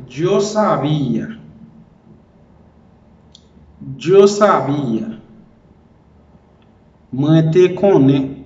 Yo sabía. Yo sabía. Mwen te konen.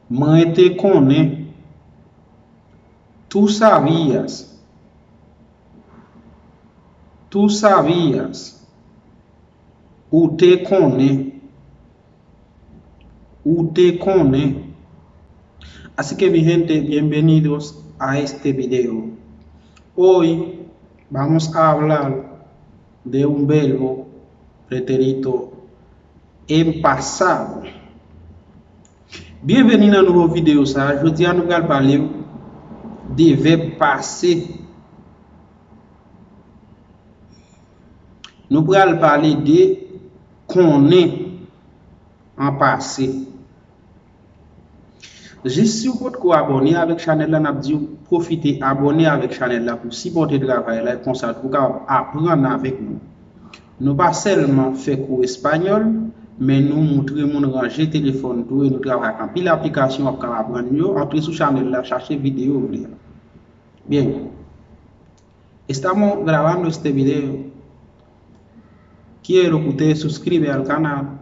Mwen te konen. Tú sabías. Tú sabías. Ou te konen. Ou te konen. Así que mi gente, bienvenidos a este video. Hoy vamos a hablar de un verbo pretérito en pasado. Bienvenue à un nouveau vidéo. Aujourd'hui, nous allons parler des verbes passés. Nous allons parler de connaître en passé. Juste si vous êtes abonné avec la chaîne, là, profitez, abonnez avec la chaîne là pour supporter le travail là, comme ça, pour apprendre avec nous. Nous pas seulement faire cours espagnol, mais nous montrer mon ranger téléphone tout et nous travaillons en pile application pour apprendre. Entrez sur la chaîne là, cherchez vidéo. Bien, estamos grabando este video. Quiero que usted suscriba al canal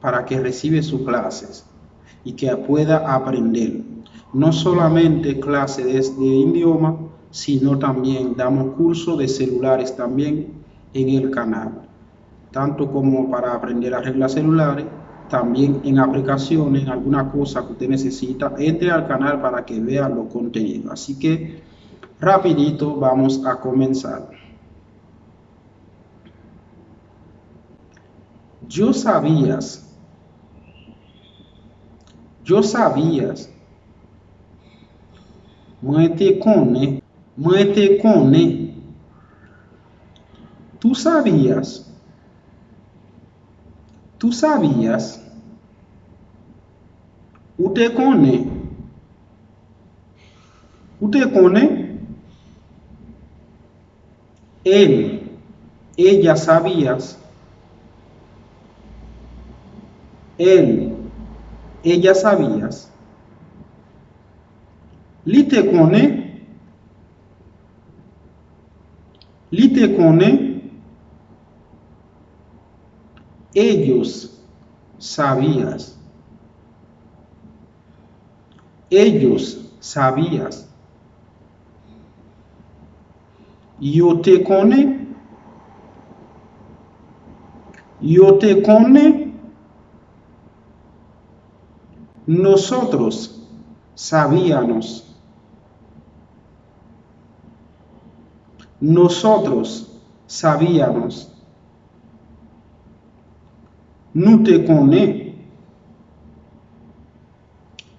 para que reciba sus clases y que pueda aprender. No solamente clases de idioma, sino también damos cursos de celulares también en el canal. Tanto como para aprender a arreglar celulares, también en aplicaciones, en alguna cosa que usted necesita, entre al canal para que vea los contenidos. Así que rapidito vamos a comenzar. Yo sabías. Yo sabías. Mwen te konen. Mwen te konen. Tú sabías. Tú sabías. Ou te konen. Ou te konen. Él. Ella sabías. Él. Ella sabías. Li te konen. Li te konen. Ellos sabías. Ellos sabías. Yo te konen. Yo te konen. Nosotros sabíamos. Nosotros sabíamos. Nous te connais.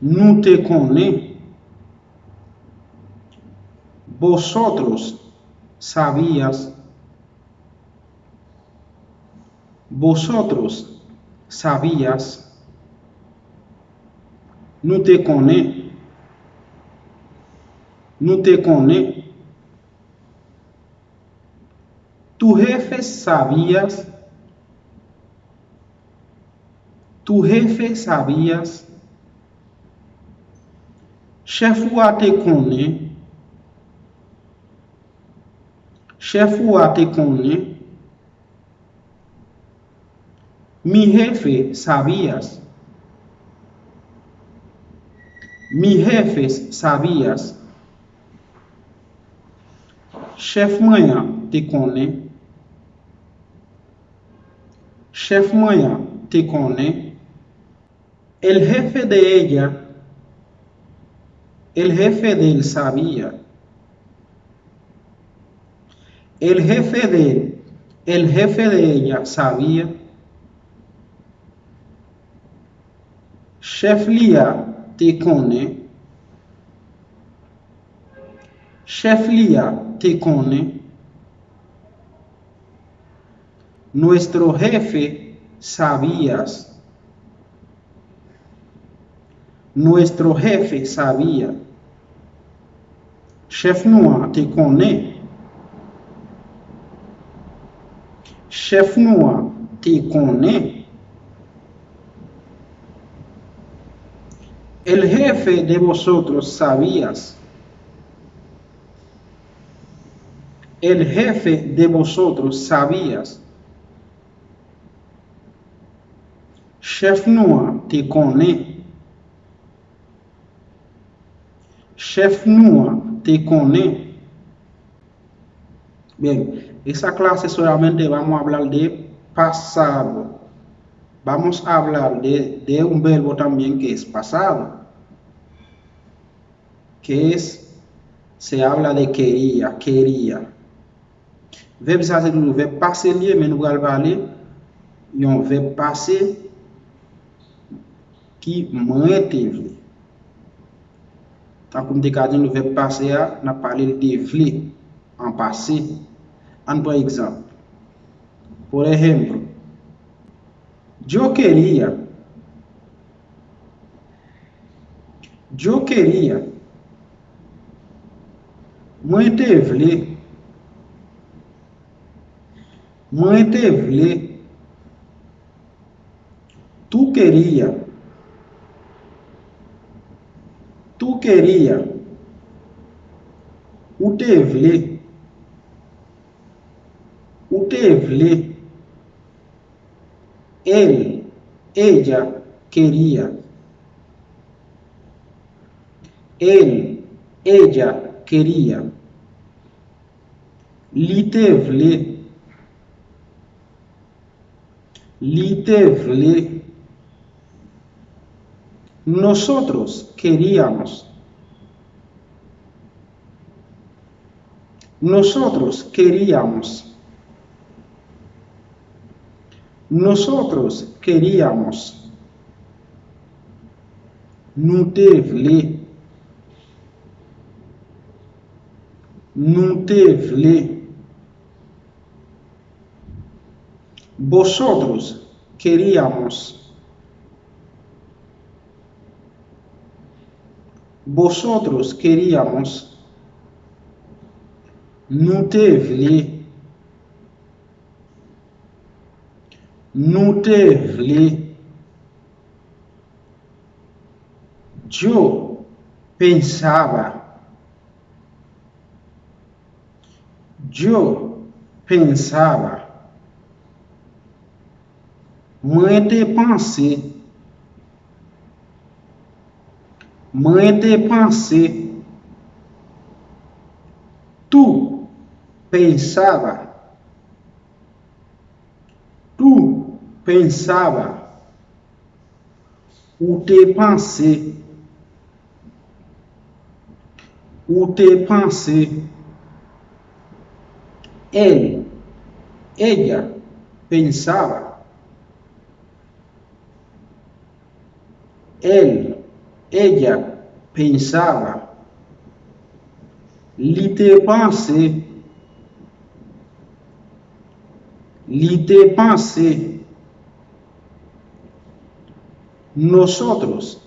Nous te connais. Vosotros sabías. Vosotros sabías. Nous te connais. Nous te connais. Tu jefe sabías. Tu jefe sabías. Chefua te connaît. Chefua te connaît. Mi jefe sabías. Mi jefes sabías. Chef moyen te connaît. Chef moyen te connaît. El jefe de ella. El jefe de él sabía. El jefe de él. El jefe de ella sabía. Chef Lia te connaît. Chef Lia te connaît. Nuestro jefe sabías. Nuestro jefe sabía. Chef Noir te connaît. Chef Noir te connaît. El jefe de vosotros sabías. el jefe de vosotros sabías. Chef Noah te connaît. Chef Noah te connaît. Bien, esa clase solamente vamos a hablar de pasado. Vamos a hablar de un verbo también que es pasado, que es, se habla de quería, quería. Verbe ça c'est le verbe passé lié, mais nous allons parler d'un verbe passé qui m'était vle. Tant comme dit le verbe passé, on a parlé de vle en passé. Un par exemple. Por ejemplo, yo quería. Moi te vle. Tu quería. Ou te vle. Él, ella quería. Él, ella quería. Li te vle. Nosotros queríamos. Nous te vle. Vosotros queríamos. Nous te vle. Yo pensaba. Moi te pensé. Tu pensaba. Ou te pensé. Él, ella pensaba. Él, ella pensaba. Li te pensé. Nosotros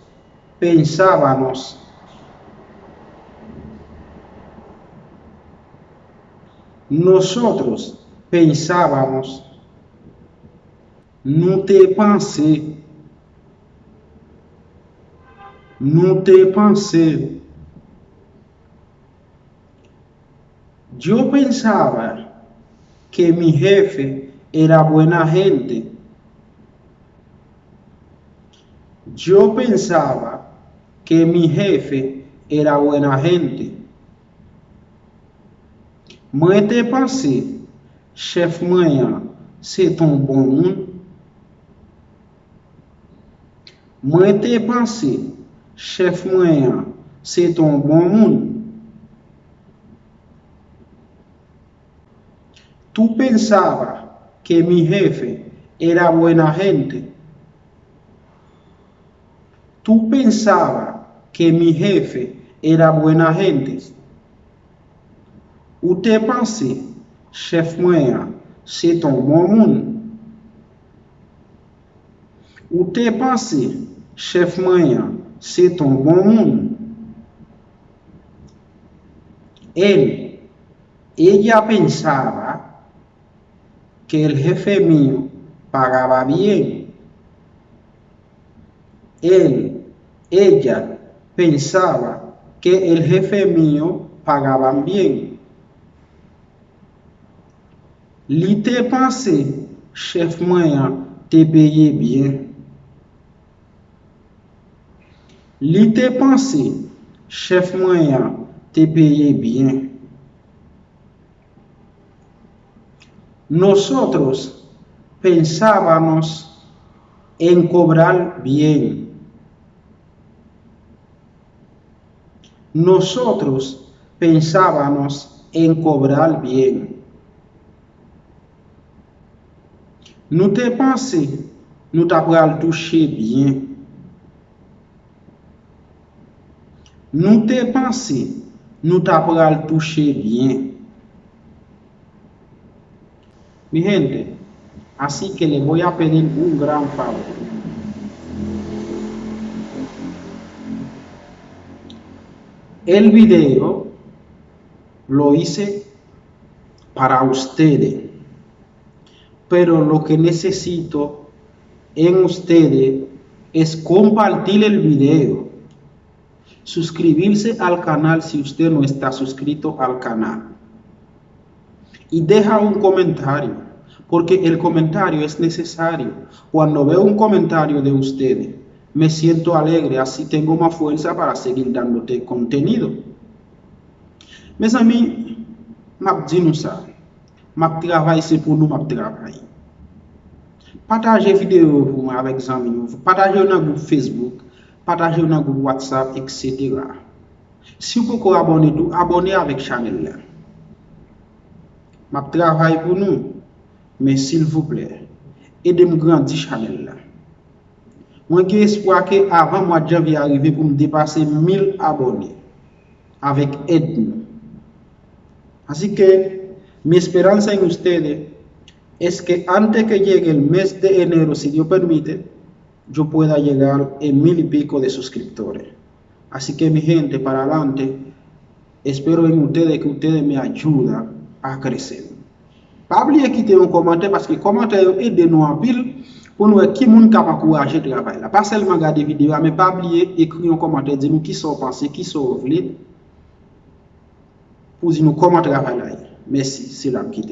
pensábamos. Nous te pensé. Yo pensaba que mi jefe era buena gente. Moi te pensé, chef moyen, c'est un bon monde. Moi te pensé, chef moyen, c'est un bon monde. Tu pensaba que mi jefe era buena gente. Ou te pensé, chef moyen, c'est un bon monde. Ella pensaba que el jefe mío pagaba bien. Ella pensaba que el jefe mío pagaba bien. Li te pensé, chef moyen te payé bien. Li te pensé, chef moyen te payé bien. Nosotros pensábamos en cobrar bien. Nosotros pensábamos en cobrar bien. Nous te pensé, nous t'apprends toucher bien. Nous te pensé, nous t'apprends toucher bien. Mi gente, así que le voy a pedir un gran favor. El video lo hice para ustedes, pero lo que necesito en ustedes es compartir el video, suscribirse al canal si usted no está suscrito al canal y deja un comentario, porque el comentario es necesario. Cuando veo un comentario de ustedes, me siento alegre, así tengo más fuerza para seguir dándote contenido. Mes amis, m'a dit nous ça. M'a travail c'est pour nous m'a travail. Partagez vidéo pour moi avec amis, partagez dans groupe Facebook, partagez dans groupe WhatsApp, etc. Si vous pouvez abonner avec channel là. M'a travail pour nous, mais s'il vous plaît, aidez-moi grandir channel là. Moi j'ai espoir que avant mois de janvier arriver pour me dépasser 1000 abonnés avec aide. Así que mi esperanza en ustedes es que antes que llegue el mes de enero, si Dios permite, yo pueda llegar en 1000 y pico de suscriptores. Así que mi gente, para adelante, espero en ustedes que ustedes me ayuden a crecer. Pas oublier quitter un commentaire parce que commentaire aide nous en pile pour nous qui monde capable encourager le travail là. Pas seulement regarder vidéo, mais pas oublier écrire un commentaire, dire nous qui sont pensés, qui sont voulés pour dire nous comment travailler là. Merci, c'est là qui